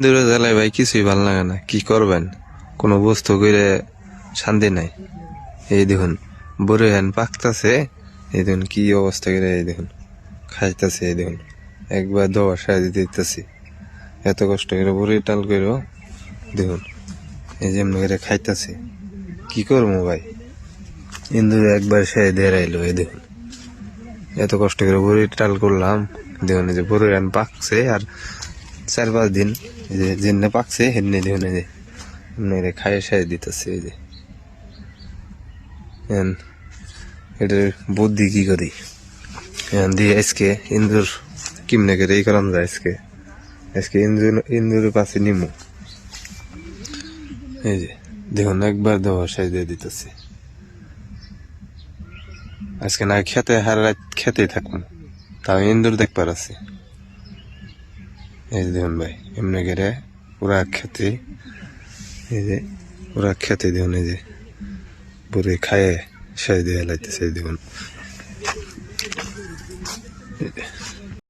দূরে জ্বালায় ভাই কিছুই ভাল লাগে না, কি করবেন? কোনো বস্তু করে শান্তি নাই। এই দেখুন বড় হ্যান পাকতাছে, এই দেখুন কি অবস্থা করে, এই দেখুন খাইতেছে, এই দেখুন একবার দেওয়ার সাহায্য দিতেছি, এত কষ্ট করে বড়ি টাল করো, দেখুন এই যে এমনি করে খাইতেছে। কি করবো ভাই, ইন্দুর একবার সে দেড়াইলো, এই দেখুন এত কষ্ট করে বড়ি টাল করলাম, দেখুন এই যে বড় হ্যান পাকছে, আর 4-5 দিন এই যে যেমনি পাকছে হেমনি দেখুন এই যে এমনি খাইয়ে সাইয়ে দিতেছে। এই যে এটার বুদ্ধি কি করি দিয়ে আজকে ইন্দুর কিমনে করে এই করাম যায়, আজকে ইন্দুর পাশে নিমু। এই যে দেখুন একবার দেওয়া সাইজ দিয়ে দিতেছে, আজকে না খেতে হার রাত খেতেই থাকুন, তাও ইন্দুর দেখবার আছে। এই যে দেখুন ভাই এমনি করে ওরা খেতে, এই যে ওরা খেতে দেখুন এই যে পুরো খায়ে সাইজ দিয়ে লাইতেছে, দেখুন।